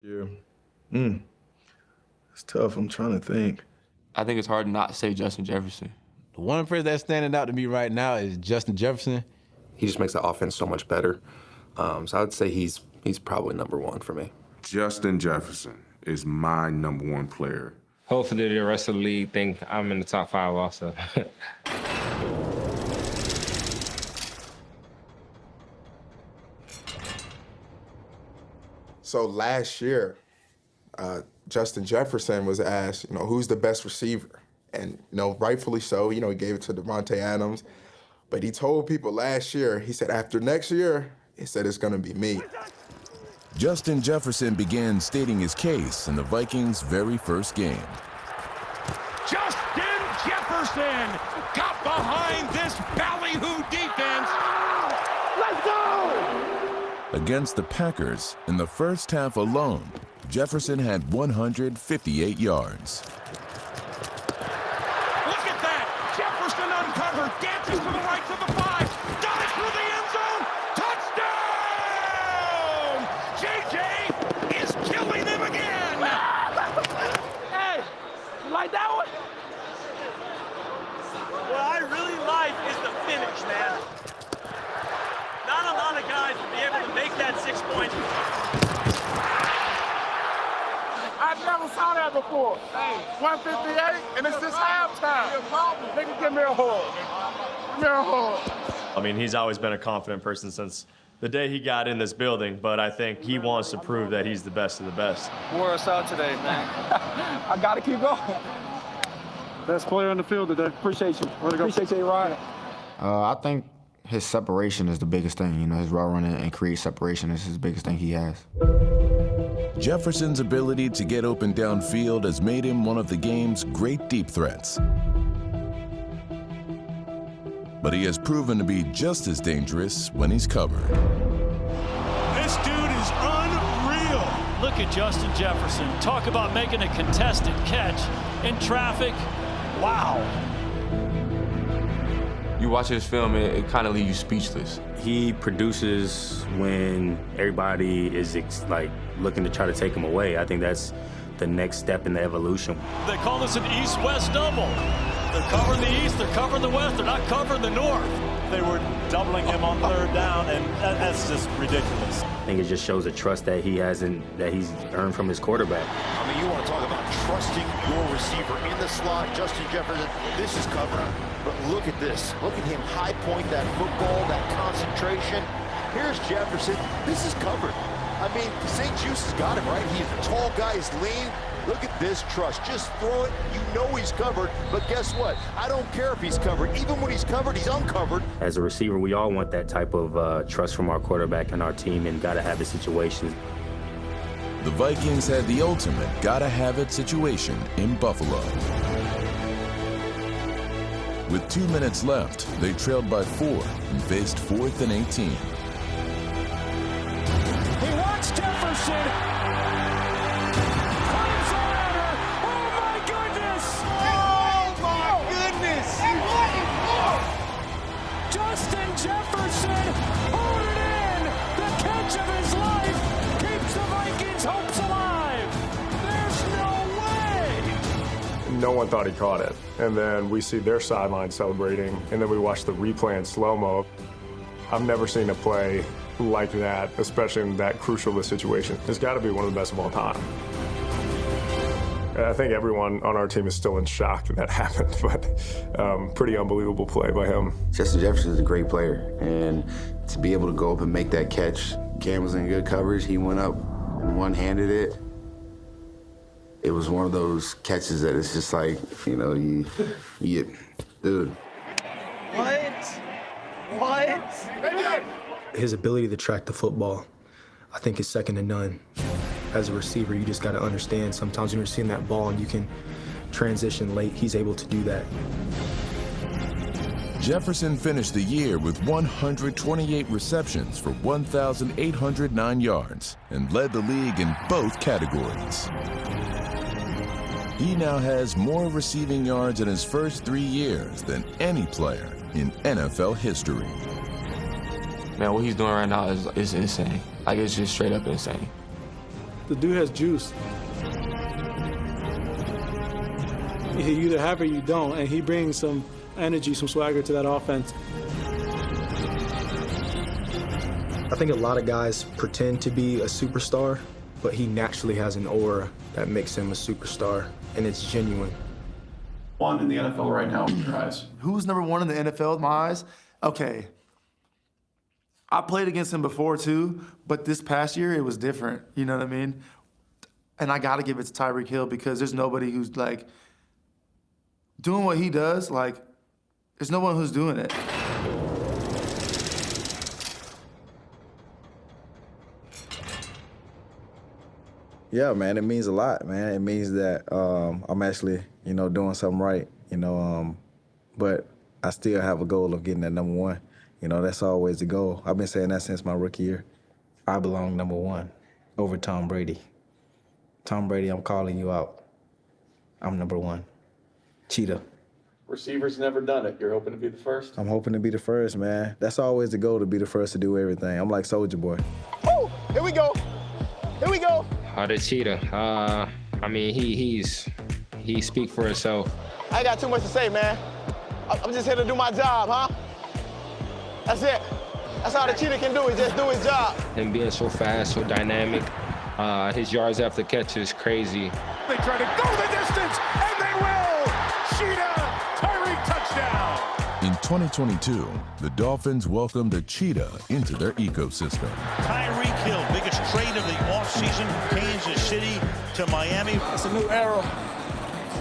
Yeah. Mm. It's tough. I'm trying to think. I think it's hard not to say Justin Jefferson. The one person that's standing out to me right now is Justin Jefferson. He just makes the offense so much better. So I would say he's probably number one for me. Justin Jefferson is my number one player. Hopefully the rest of the league think I'm in the top 5 also. So last year, Justin Jefferson was asked, who's the best receiver? And, rightfully so, he gave it to Davante Adams. But he told people last year, he said, after next year, he said, it's going to be me. Justin Jefferson began stating his case in the Vikings' very first game. Justin Jefferson got behind this ballyhoo defense. Let's go! Against the Packers, in the first half alone, Jefferson had 158 yards. Look at that! Jefferson uncovered, dances to the right to the 5, dives through the end zone, touchdown! JJ is killing him again! Hey, you like that one? What I really like is the finish, man. Not a lot of guys will be able to make that 6 points. I've never saw that before. Hey, 158, and it's just halftime. Nigga, give me a hug. Give me a hug. I mean, he's always been a confident person since the day he got in this building, but I think he wants to prove that he's the best of the best. Wore us out today, man. I gotta keep going. Best player on the field today. Appreciate you. Appreciate you, Ryan. I think his separation is the biggest thing. His route running and create separation is his biggest thing he has. Jefferson's ability to get open downfield has made him one of the game's great deep threats. But he has proven to be just as dangerous when he's covered. This dude is unreal. Look at Justin Jefferson. Talk about making a contested catch in traffic. Wow. You watch this film, it kind of leaves you speechless. He produces when everybody is looking to try to take him away. I think that's the next step in the evolution. They call this an east-west double. They're covering the east, they're covering the west, they're not covering the north. They were doubling him on third down, and that's just ridiculous. I think it just shows the trust that he's earned from his quarterback. I mean, you want to talk about trusting your receiver in the slot. Justin Jefferson, this is covered. But look at this. Look at him high point that football, that concentration. Here's Jefferson. This is covered. I mean, St. Juice has got him, right? He's a tall guy, he's lean. Look at this trust. Just throw it. You know he's covered. But guess what? I don't care if he's covered. Even when he's covered, he's uncovered. As a receiver, we all want that type of trust from our quarterback and our team, and got to have the situations. The Vikings had the ultimate gotta-have-it situation in Buffalo. With 2 minutes left, they trailed by 4 and faced 4th and 18. He wants Jefferson. Climbs the ladder. Oh my goodness! Oh my goodness! Justin Jefferson pulled it in. The catch of his life keeps the Vikings' hopes alive. There's no way. No one thought he caught it. And then we see their sideline celebrating, and then we watch the replay in slow-mo. I've never seen a play like that, especially in that crucial of a situation. It's got to be one of the best of all time. I think everyone on our team is still in shock that happened, but pretty unbelievable play by him. Justin Jefferson is a great player, and to be able to go up and make that catch, Cam was in good coverage. He went up and one-handed it. It was one of those catches that it's just like, dude. What? His ability to track the football, I think, is second to none. As a receiver, you just got to understand sometimes when you're seeing that ball and you can transition late, he's able to do that. Jefferson finished the year with 128 receptions for 1,809 yards and led the league in both categories. He now has more receiving yards in his first 3 years than any player in NFL history. Man, what he's doing right now is insane. It's just straight up insane. The dude has juice. You either have it or you don't, and he brings some energy, some swagger to that offense. I think a lot of guys pretend to be a superstar, but he naturally has an aura that makes him a superstar, and it's genuine. One in the NFL right now in your eyes? Who's number one in the NFL in my eyes? Okay. I played against him before too, but this past year it was different. You know what I mean? And I got to give it to Tyreek Hill because there's nobody who's like doing what he does. Like, there's no one who's doing it. Yeah, man, it means a lot, man. It means that I'm actually, doing something right, but I still have a goal of getting that number one. That's always the goal. I've been saying that since my rookie year. I belong number one over Tom Brady. Tom Brady, I'm calling you out. I'm number one. Cheetah. Receivers never done it. You're hoping to be the first? I'm hoping to be the first, man. That's always the goal, to be the first to do everything. I'm like Soulja Boy. Woo! Here we go. Here we go. The Cheetah. I mean, he speak for himself. I ain't got too much to say, man. I'm just here to do my job, huh? That's it. That's all the Cheetah can do, is just do his job. Him being so fast, so dynamic, his yards after catch is crazy. They try to go the distance, and they will! Cheetah, Tyreek touchdown! In 2022, the Dolphins welcomed a cheetah into their ecosystem. Tyreek Hill, biggest trade of the offseason from Kansas City to Miami. It's a new era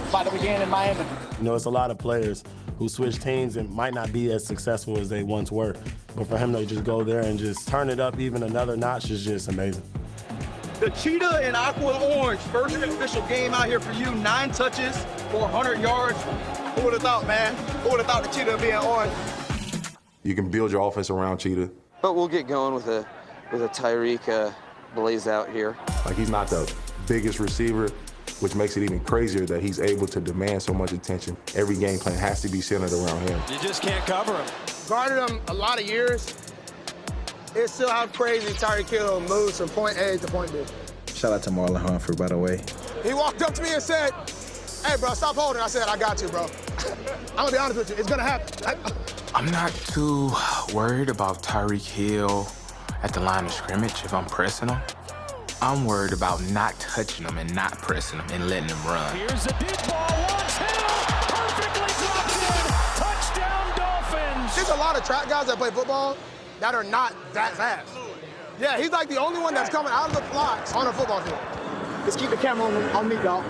about to begin in Miami. It's a lot of players who switch teams and might not be as successful as they once were. But for him to just go there and just turn it up even another notch is just amazing. The Cheetah in aqua and orange, first official game out here for you, 9 touches, 400 yards. Who would have thought, man? Who would have thought the Cheetah would be in orange? You can build your offense around Cheetah. But we'll get going with a Tyreek blaze out here. Like, he's not the biggest receiver, which makes it even crazier that he's able to demand so much attention. Every game plan has to be centered around him. You just can't cover him. Guarded him a lot of years. It's still how crazy Tyreek Hill moves from point A to point B. Shout out to Marlon Humphrey, by the way. He walked up to me and said, "Hey, bro, stop holding." I said, "I got you, bro." I'm gonna be honest with you, it's gonna happen. I'm not too worried about Tyreek Hill at the line of scrimmage if I'm pressing him. I'm worried about not touching him and not pressing him and letting him run. Here's the deep ball, wants Hill, perfectly dropped in, touchdown Dolphins. There's a lot of track guys that play football that are not that fast. Yeah, he's like the only one that's coming out of the blocks on a football field. Just keep the camera on me, dog.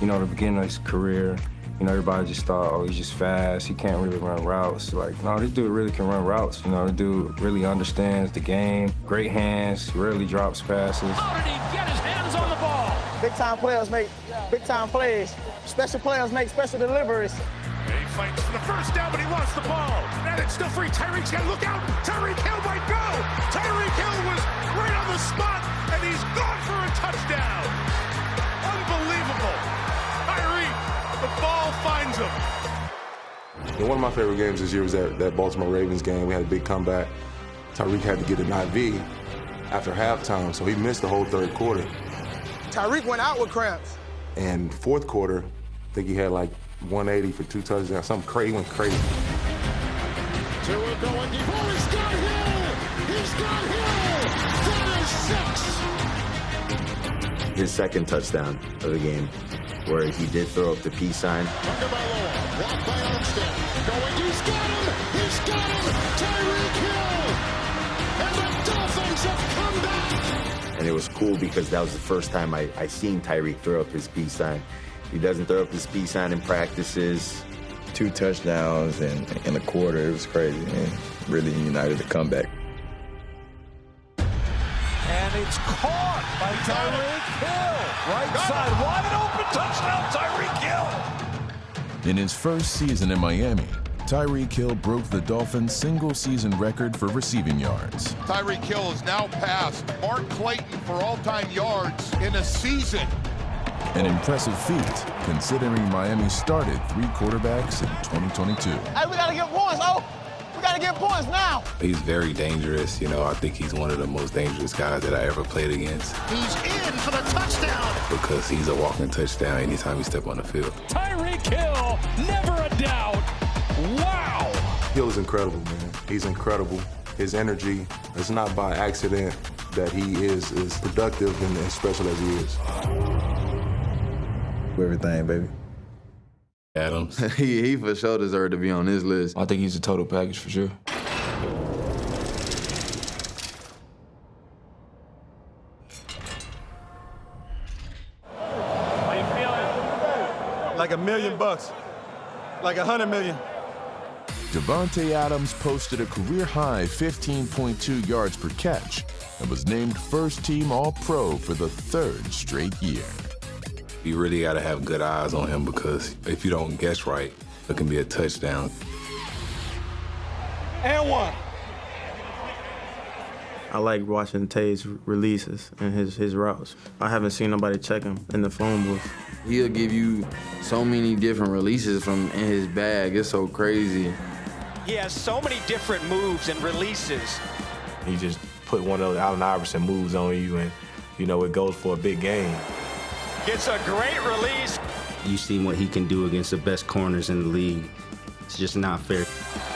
The beginning of his career, everybody just thought, oh, he's just fast. He can't really run routes. Like, no, this dude really can run routes. This dude really understands the game. Great hands, rarely drops passes. How did he get his hands on the ball? Big-time players make big-time plays. Special players make special deliveries. He fights for the first down, but he lost the ball. And it's still free. Tyreek's got to look out. Tyreek Hill might go. Tyreek Hill was right on the spot, and he's gone for a touchdown. Unbelievable. Tyreek, the ball finds him. One of my favorite games this year was that Baltimore Ravens game. We had a big comeback. Tyreek had to get an IV after halftime, so he missed the whole third quarter. Tyreek went out with cramps. And fourth quarter, I think he had like 180 for 2 touchdowns, something crazy, he went crazy. Tua going deep. Oh, he's got Hill! He's got Hill! That is 6! His second touchdown of the game, where he did throw up the peace sign. Blocked by Armstead. Going, he's got him! He's got him! Tyreek Hill! And the Dolphins have come back! And it was cool because that was the first time I seen Tyreek throw up his peace sign. He doesn't throw up his peace sign in practices. 2 touchdowns in a quarter. It was crazy, and really united the comeback. And it's caught by Tyreek Hill. Right side, wide open, touchdown, Tyreek Hill. In his first season in Miami, Tyreek Hill broke the Dolphins' single-season record for receiving yards. Tyreek Hill has now passed Mark Clayton for all-time yards in a season. An impressive feat, considering Miami started 3 quarterbacks in 2022. Hey, we gotta get points, oh! We gotta get points now. He's very dangerous. You know, I think he's one of the most dangerous guys that I ever played against He's in for the touchdown. because he's a walking touchdown anytime he step on the field. Tyreek Hill, never a doubt. Wow. Hill is incredible, man. He's incredible. His energy, it's not by accident that he is as productive and as special as he is. Everything, baby. Adams. he for sure deserved to be on this list. I think he's a total package for sure. How you feeling? Like $1 million, like 100 million. Davante Adams posted a career-high 15.2 yards per catch and was named first-team All-Pro for the 3rd straight year. You really got to have good eyes on him because if you don't guess right, it can be a touchdown. And one. I like watching Tay's releases and his routes. I haven't seen nobody check him in the phone booth. He'll give you so many different releases from in his bag. It's so crazy. He has so many different moves and releases. He just put one of those Allen Iverson moves on you and, you know, it goes for a big game. It's a great release. You've seen what he can do against the best corners in the league. It's just not fair.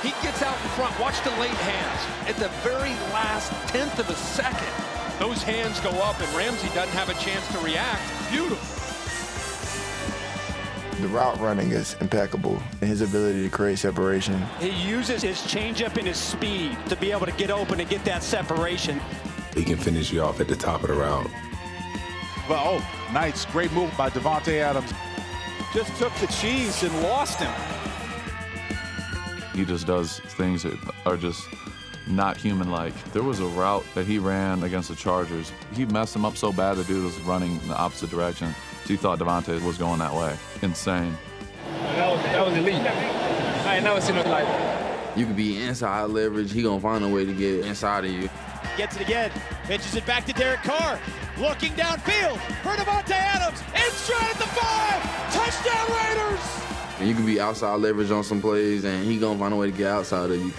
He gets out in front. Watch the late hands. At the very last 1/10 of a second, those hands go up and Ramsey doesn't have a chance to react. Beautiful. The route running is impeccable, and his ability to create separation. He uses his changeup and his speed to be able to get open and get that separation. He can finish you off at the top of the route. Well, oh, nice. Great move by Davante Adams. Just took the cheese and lost him. He just does things that are just not human-like. There was a route that he ran against the Chargers. He messed him up so bad the dude was running in the opposite direction. So he thought Davante was going that way. Insane. That was elite. I ain't never seen nothing like that. You could be inside leverage. He gonna find a way to get inside of you. Gets it again. Pitches it back to Derek Carr. Looking downfield for Davante Adams. In stride at the 5. Touchdown Raiders. And you can be outside leverage on some plays, and he gonna find a way to get outside of you.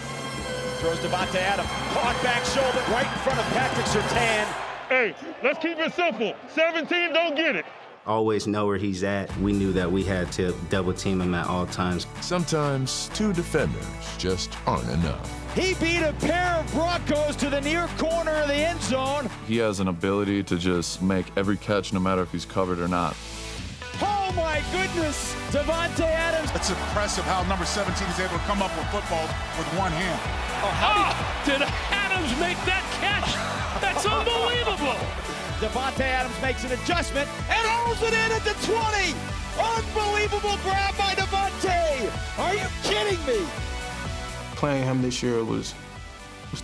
Throws Davante Adams. Caught back shoulder right in front of Patrick Surtain. Hey, let's keep it simple. 17 don't get it. Always know where he's at. We knew that we had to double team him at all times. Sometimes 2 defenders just aren't enough. He beat a pair of Broncos to the near corner of the end zone. He has an ability to just make every catch no matter if he's covered or not. Oh my goodness, Davante Adams. It's impressive how number 17 is able to come up with footballs with one hand. Did Adams make that catch? That's unbelievable. Davante Adams makes an adjustment and holds it in at the 20. Unbelievable grab by Davante. Are you kidding me? Playing him this year was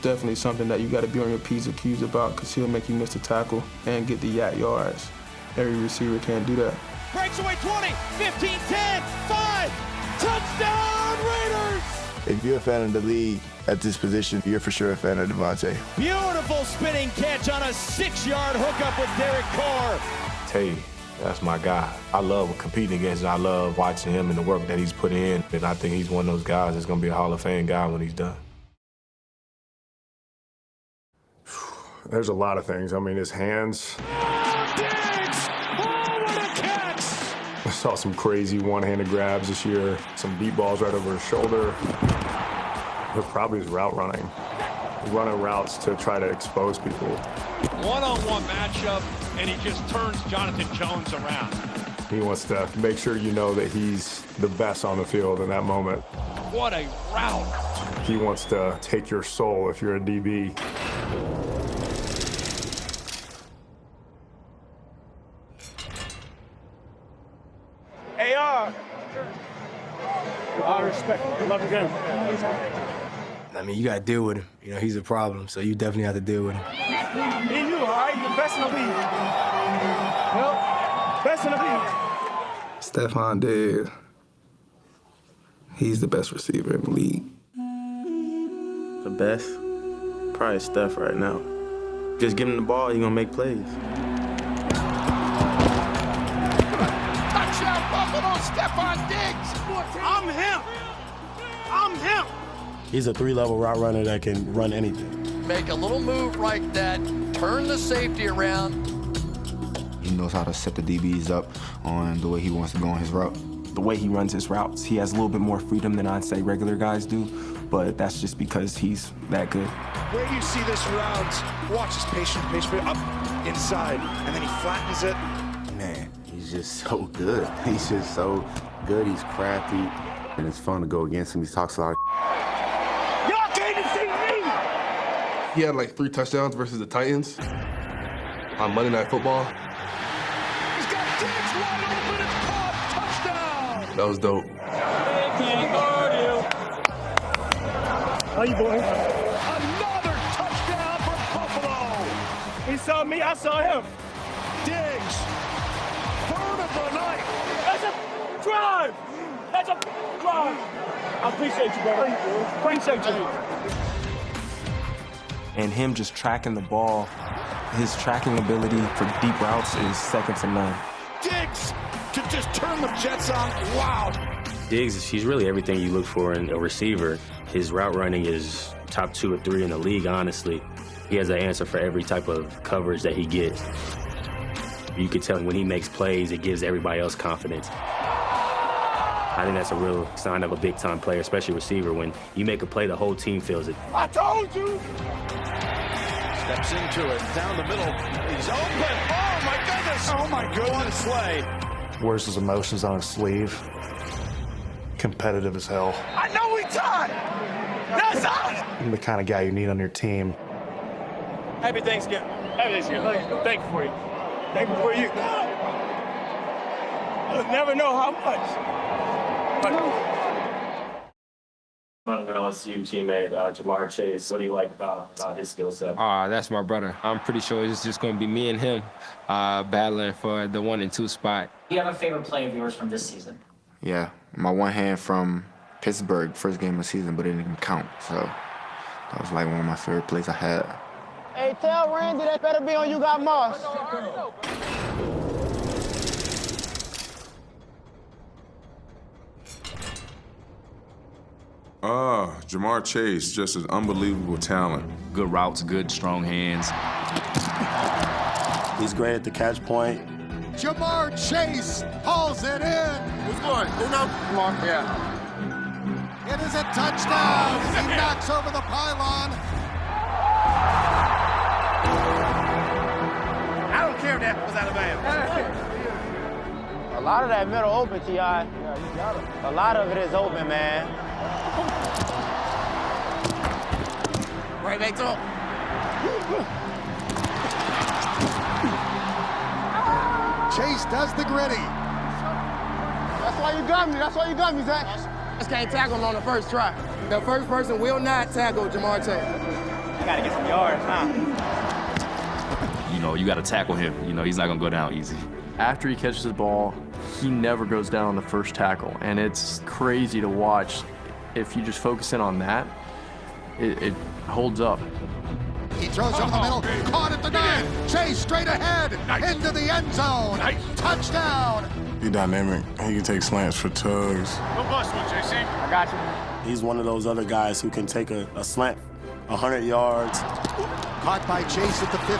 definitely something that you got to be on your P's and Q's about because he'll make you miss the tackle and get the yards. Every receiver can't do that. Breaks away 20, 15, 10, 5. Touchdown Raiders! If you're a fan of the league at this position, you're for sure a fan of Davante. Beautiful spinning catch on a 6-yard hookup with Derek Carr. Tay, that's my guy. I love competing against him. I love watching him and the work that he's put in. And I think he's one of those guys that's going to be a Hall of Fame guy when he's done. There's a lot of things. I mean, his hands. Oh, Diggs! Oh, what a catch! I saw some crazy one-handed grabs this year, some deep balls right over his shoulder. But probably his route running. Running routes to try to expose people. One-on-one matchup, and he just turns Jonathan Jones around. He wants to make sure you know that he's the best on the field in that moment. What a route! He wants to take your soul if you're a DB. AR. All respect. Love the game. I mean, you got to deal with him. You know, he's a problem, so you definitely have to deal with him. Me and you, all right? The best in the league. Yep. Best in the league. Stephon Diggs, he's the best receiver in the league. The best? Probably Steph right now. Just give him the ball, he's going to make plays. Touchdown Buffalo, Stephon Diggs. I'm him. I'm him. He's a 3-level route runner that can run anything. Make a little move like that, turn the safety around. He knows how to set the DBs up on the way he wants to go on his route. The way he runs his routes, he has a little bit more freedom than I'd say regular guys do, but that's just because he's that good. Where do you see this route? Watch his patient, up inside, and then he flattens it. Man, he's just so good. He's just so good. He's crafty, and it's fun to go against him. He talks a lot of Y'all can't see me! He had like 3 touchdowns versus the Titans on Monday Night Football. He's got Diggs wide open, it's caught, touchdown! That was dope. How you doing? Another touchdown for Buffalo! He saw me, I saw him. Diggs, 3rd of the night. That's a drive! That's a drive! I appreciate you, brother. Appreciate you. And him just tracking the ball, his tracking ability for deep routes is second to none. Diggs to just turn the Jets on. Wow. Diggs, he's really everything you look for in a receiver. His route running is top 2 or 3 in the league, honestly. He has an answer for every type of coverage that he gets. You can tell when he makes plays, it gives everybody else confidence. I think that's a real sign of a big-time player, especially receiver. When you make a play, the whole team feels it. I told you! Steps into it, down the middle. He's open. Oh, my goodness! Oh, my goodness. Slay. Wears his emotions on his sleeve. Competitive as hell. I know we tied! That's us! The kind of guy you need on your team. Happy Thanksgiving. Happy Thanksgiving. Thank you for you. Thank you for you. You'll never know how much. An LSU teammate, Jamar Chase. What do you like about his skill set? That's my brother. I'm pretty sure it's just going to be me and him battling for the 1 and 2 spot. Do you have a favorite play of yours from this season? Yeah, my one hand from Pittsburgh, first game of the season, but it didn't even count. So that was like one of my favorite plays I had. Hey, tell Randy that better be on You Got Moss. Jamar Chase, just an unbelievable talent. Good routes, good, strong hands. He's great at the catch point. Jamar Chase hauls it in. Who's going? Uno? Come on. Yeah. It is a touchdown. He knocks over the pylon. I don't care if that was out of bounds. A lot of that middle open, T.I. Yeah, you got it. A lot of it is open, man. Right back to him. Chase does the gritty. That's why you got me. That's why you got me, Zach. Just can't tackle him on the first try. The first person will not tackle Jamar Chase. I gotta get some yards, huh? You know, you got to tackle him. You know, he's not going to go down easy. After he catches the ball, he never goes down on the first tackle, and it's crazy to watch. If you just focus in on that, it holds up. He throws over the middle, caught at the 9. Chase straight ahead, into the end zone. Touchdown. He's dynamic. He can take slants for tugs. Go bust one, JC. I got you. He's one of those other guys who can take a slant 100 yards. Caught by Chase at the 50,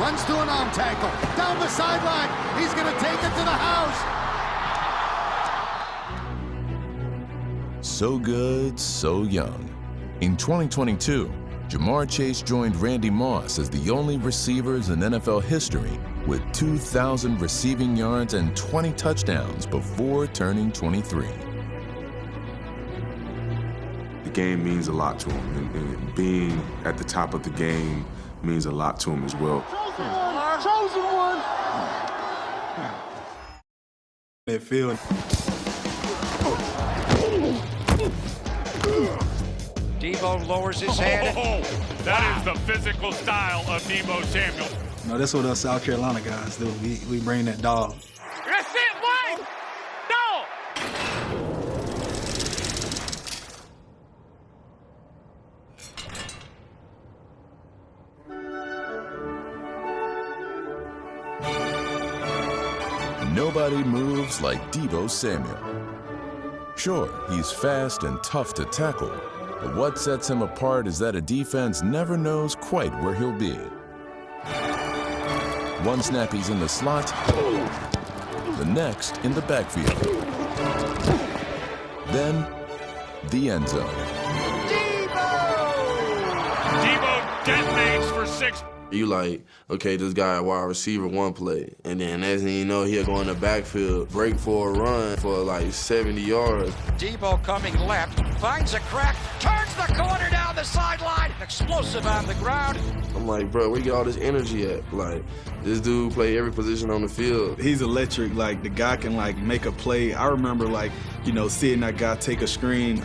runs through an arm tackle, down the sideline. He's gonna take it to the house. So good, so young. In 2022, Jamar Chase joined Randy Moss as the only receivers in NFL history with 2,000 receiving yards and 20 touchdowns before turning 23. The game means a lot to him, and being at the top of the game means a lot to him as well. Chosen one. That feeling. Debo lowers his head. That is the physical style of Debo Samuel. No, that's what us South Carolina guys do. We bring that dog. That's it, Mike! No! Nobody moves like Debo Samuel. Sure, he's fast and tough to tackle, But what sets him apart is that a defense never knows quite where he'll be. One snap he's in the slot, the next in the backfield. Then, the end zone. Debo detonates for 6. You like, okay, this guy wide receiver one play, and then next thing you know, he'll go in the backfield, break for a run for like 70 yards. Debo coming left, finds a crack, turns the corner down the sideline, explosive on the ground. I'm like, bro, where you get all this energy at? Like, this dude play every position on the field. He's electric. Like, the guy can, like, make a play. I remember, like, you know, seeing that guy take a screen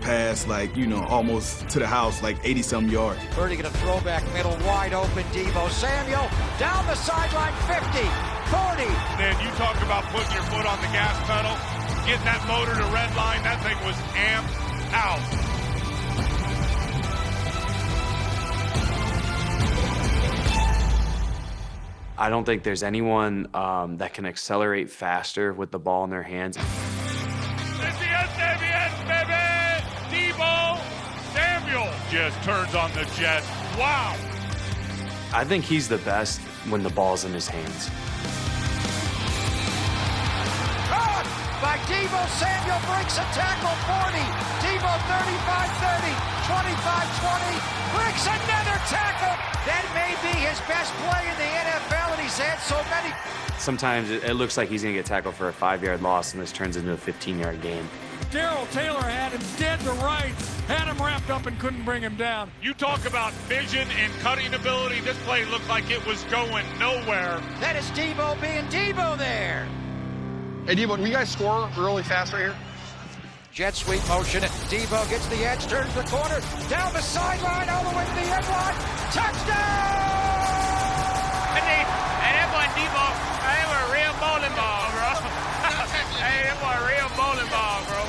pass, like, you know, almost to the house, like 80-some yards. Purdy gonna throw back middle, wide open, Debo Samuel, down the sideline, 50, 40. Then you talk about putting your foot on the gas pedal, getting that motor to red line, that thing was amped out. I don't think there's anyone that can accelerate faster with the ball in their hands. It's the SABS, baby! Debo Samuel just turns on the jet. Wow! I think he's the best when the ball's in his hands. Caught by Debo Samuel, breaks a tackle, 40. Debo 35-30, 25-20, breaks another tackle. That may be his best play in the NFL, and he's had so many. Sometimes it looks like he's going to get tackled for a 5-yard loss, and this turns into a 15-yard gain. Darrell Taylor had him dead to rights, had him wrapped up and couldn't bring him down. You talk about vision and cutting ability. This play looked like it was going nowhere. That is Debo being Debo there. Hey, Debo, can you guys score really fast right here? Jet sweep motion. Debo gets the edge, turns the corner, down the sideline, all the way to the end line. Touchdown! Hey, that boy Debo, that was a real bowling ball, bro. Hey, that was a real bowling ball, bro.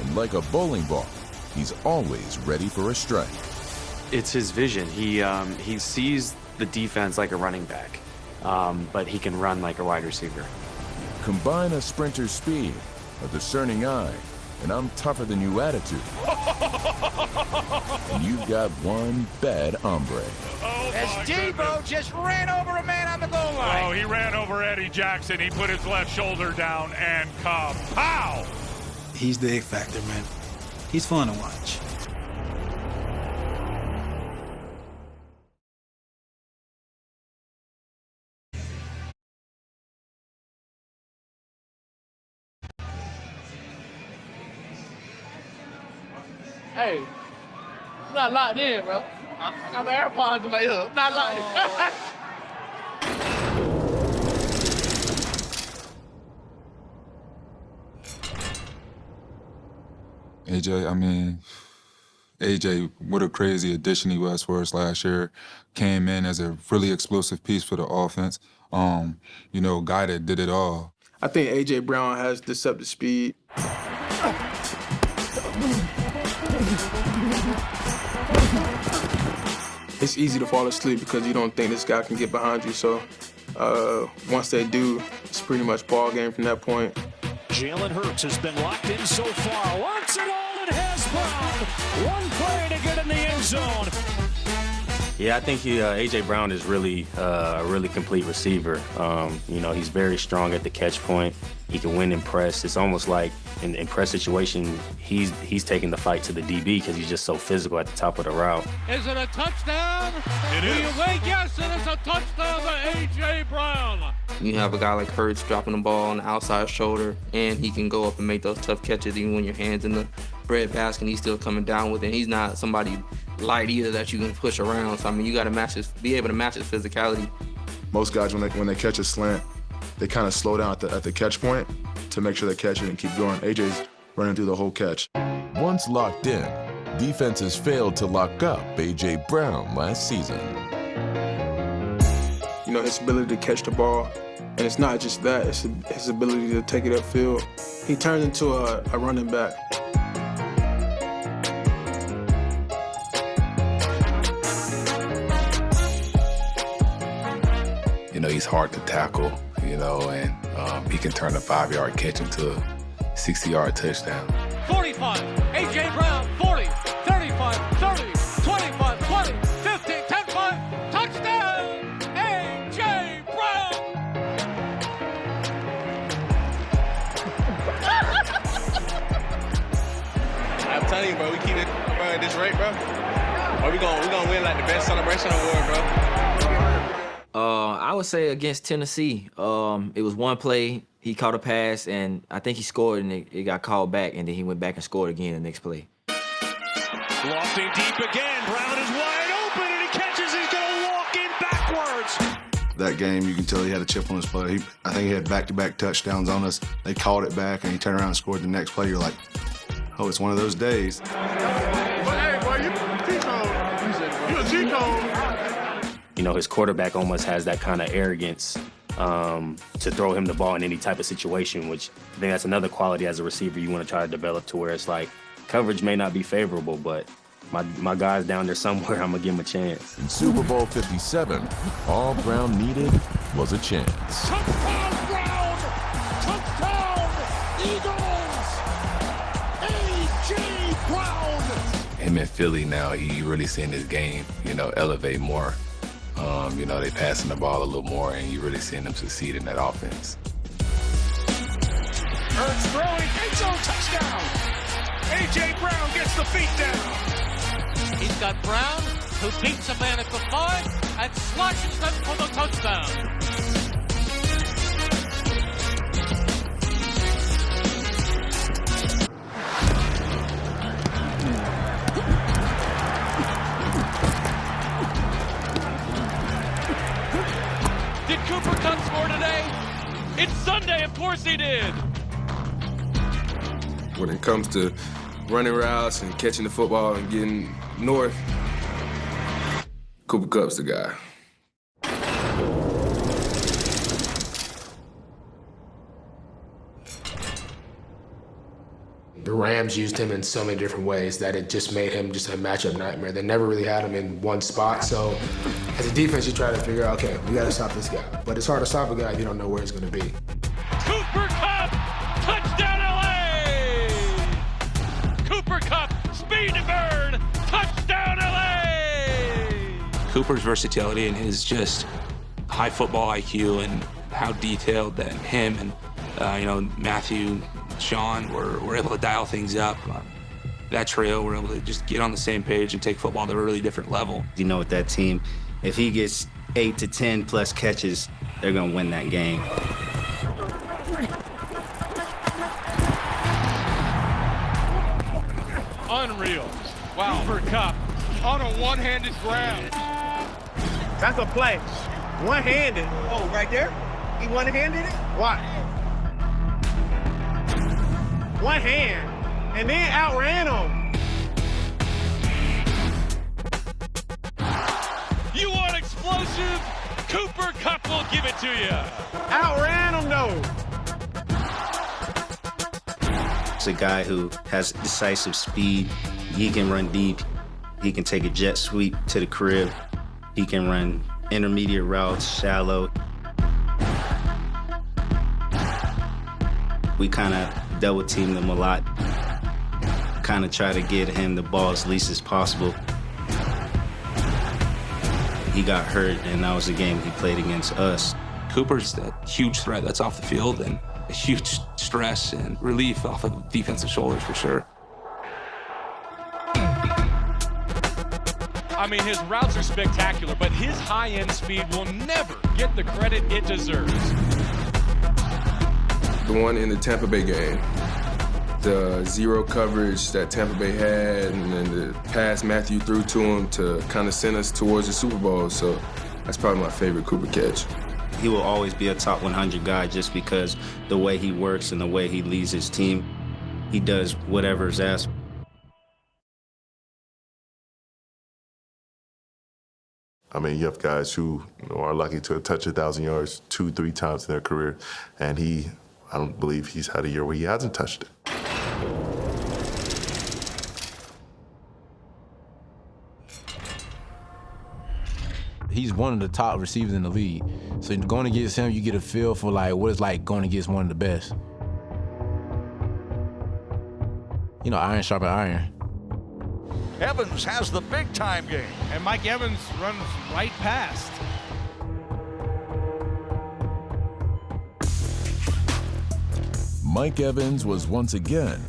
And like a bowling ball, he's always ready for a strike. It's his vision. He sees the defense like a running back, but he can run like a wide receiver. Combine a sprinter's speed, a discerning eye, and I'm tougher than you attitude. And you've got one bad hombre. As Debo just ran over a man on the goal line. Oh, he ran over Eddie Jackson. He put his left shoulder down and pow! He's the X factor, man. He's fun to watch. Hey, not locked in, bro. I got the AirPods in my ear. Not locked in. AJ, what a crazy addition he was for us last year. Came in as a really explosive piece for the offense. You know, guy that did it all. I think A.J. Brown has deceptive speed. It's easy to fall asleep because you don't think this guy can get behind you. So once they do, it's pretty much ball game from that point. Jalen Hurts has been locked in so far. Wants it all and has Brown. One play to get in the end zone. Yeah, I think A.J. Brown is really a really complete receiver. You know, he's very strong at the catch point. He can win in press. It's almost like in press situation, he's taking the fight to the DB because he's just so physical at the top of the route. Is it a touchdown? It is. You say yes, it is a touchdown to A.J. Brown. You have a guy like Hurts dropping the ball on the outside shoulder, and he can go up and make those tough catches even when your hand's in the bread basket and he's still coming down with it. And he's not somebody light either that you can push around. So, I mean, you got to be able to match his physicality. Most guys, when they catch a slant, they kind of slow down at the catch point to make sure they catch it and keep going. AJ's running through the whole catch. Once locked in, defenses failed to lock up A.J. Brown last season. You know, his ability to catch the ball, and it's not just that, it's his ability to take it upfield. He turns into a running back. You know, he's hard to tackle, you know, and he can turn a 5-yard catch into a 60-yard touchdown. 45, A.J. Brown, 40, 30. telling you, bro, we keep it, bro, at this rate, bro. Or we gonna win like the best celebration award, bro. I would say against Tennessee, it was one play, he caught a pass, and I think he scored, and it got called back, and then he went back and scored again the next play. Lofting deep again. Brown is wide open, and he catches. He's going to walk in backwards. That game, you can tell he had a chip on his play. I think he had back-to-back touchdowns on us. They called it back, and he turned around and scored the next play. You're like, oh, it's one of those days. Hey, boy, you a cheat code. You know, his quarterback almost has that kind of arrogance to throw him the ball in any type of situation, which I think that's another quality as a receiver you want to try to develop, to where it's like coverage may not be favorable, but my guy's down there somewhere, I'm going to give him a chance. In Super Bowl 57, all Brown needed was a chance. Touchdown, Brown! Touchdown, Eagles! A.J. Brown! Him in Philly now, he really seeing his game, elevate more. They passing the ball a little more, and you really seeing them succeed in that offense. Ertz throwing, end zone touchdown! A.J. Brown gets the feet down. He's got Brown, who beats a man at the 5 and slashes them for the touchdown. Did Cooper Kupp score today? It's Sunday, of course he did. When it comes to running routes and catching the football and getting north, Cooper Kupp's the guy. The Rams used him in so many different ways that it just made him just a matchup nightmare. They never really had him in one spot, so as a defense, you try to figure out, okay, we gotta stop this guy. But it's hard to stop a guy if you don't know where he's gonna be. Cooper Kupp, touchdown LA! Cooper Kupp, speed to burn, touchdown LA! Cooper's versatility and his just high football IQ and how detailed that him and Matthew, Sean were able to dial things up. That trio were able to just get on the same page and take football to a really different level. You know, with that team, if he gets 8 to 10 plus catches, they're gonna win that game. Unreal. Wow. Cooper Kupp on a one-handed grab. That's a play. One-handed. Oh, right there? He one-handed it? Watch. One hand, and then outran him. You want explosive? Cooper Kupp will give it to you. Outran him, though. It's a guy who has decisive speed. He can run deep. He can take a jet sweep to the crib. He can run intermediate routes, shallow. We kind of double teamed him a lot. Kind of try to get him the ball as least as possible. He got hurt, and that was the game he played against us. Cooper's that huge threat that's off the field and a huge stress and relief off of defensive shoulders for sure. I mean, his routes are spectacular, but his high-end speed will never get the credit it deserves. The one in the Tampa Bay game, the zero coverage that Tampa Bay had, and then the pass Matthew threw to him to kind of send us towards the Super Bowl. So that's probably my favorite Cooper catch. He will always be a top 100 guy just because the way he works and the way he leads his team. He does whatever is asked. I mean, you have guys who are lucky to touch 1,000 yards 2-3 times in their career, and I don't believe he's had a year where he hasn't touched it. He's one of the top receivers in the league. So going against him, you get a feel for like what it's like going against one of the best. You know, iron sharpens iron. Evans has the big-time game. And Mike Evans runs right past. Mike Evans was once again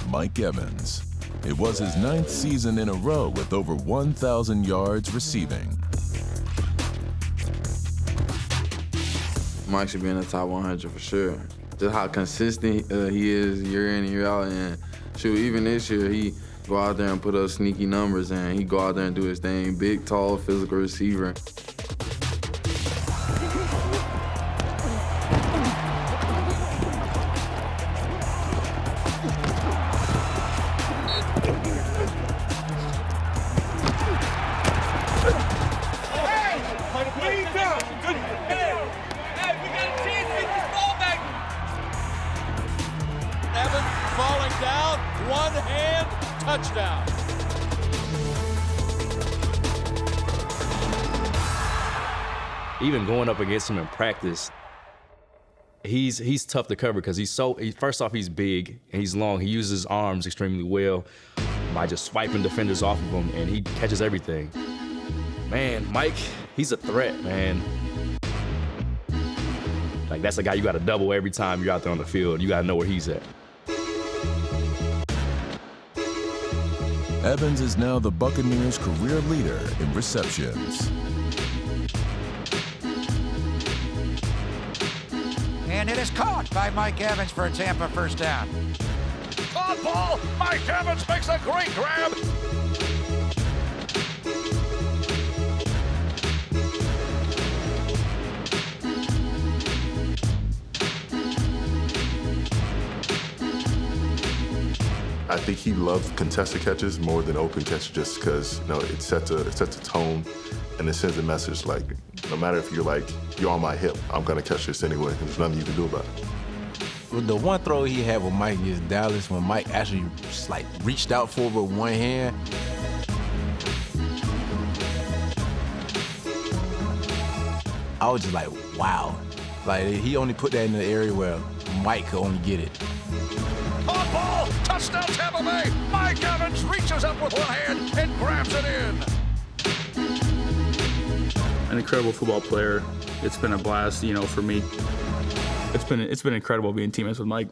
Mike Evans. It was his 9th season in a row with over 1,000 yards receiving. Mike should be in the top 100 for sure. Just how consistent he is year in and year out. And shoot, even this year, he go out there and put up sneaky numbers, and he go out there and do his thing. Big, tall, physical receiver. Falling down, one hand, touchdown. Even going up against him in practice, he's tough to cover because first off, he's big and he's long. He uses his arms extremely well by just swiping defenders off of him, and he catches everything. Man, Mike, he's a threat, man. Like, that's a guy you got to double every time you're out there on the field. You got to know where he's at. Evans is now the Buccaneers' career leader in receptions. And it is caught by Mike Evans for a Tampa first down. Caught ball. Mike Evans makes a great grab. I think he loves contested catches more than open catches just because, it sets a tone and it sends a message like, no matter if you're on my hip, I'm going to catch this anyway. There's nothing you can do about it. The one throw he had with Mike against Dallas, when Mike actually just, reached out for it with one hand. I was just like, wow. He only put that in the area where Mike could only get it. Caught ball. Touchdown Tampa Bay. Mike Evans reaches up with one hand and grabs it in. An incredible football player. It's been a blast, for me. It's been incredible being teammates with Mike.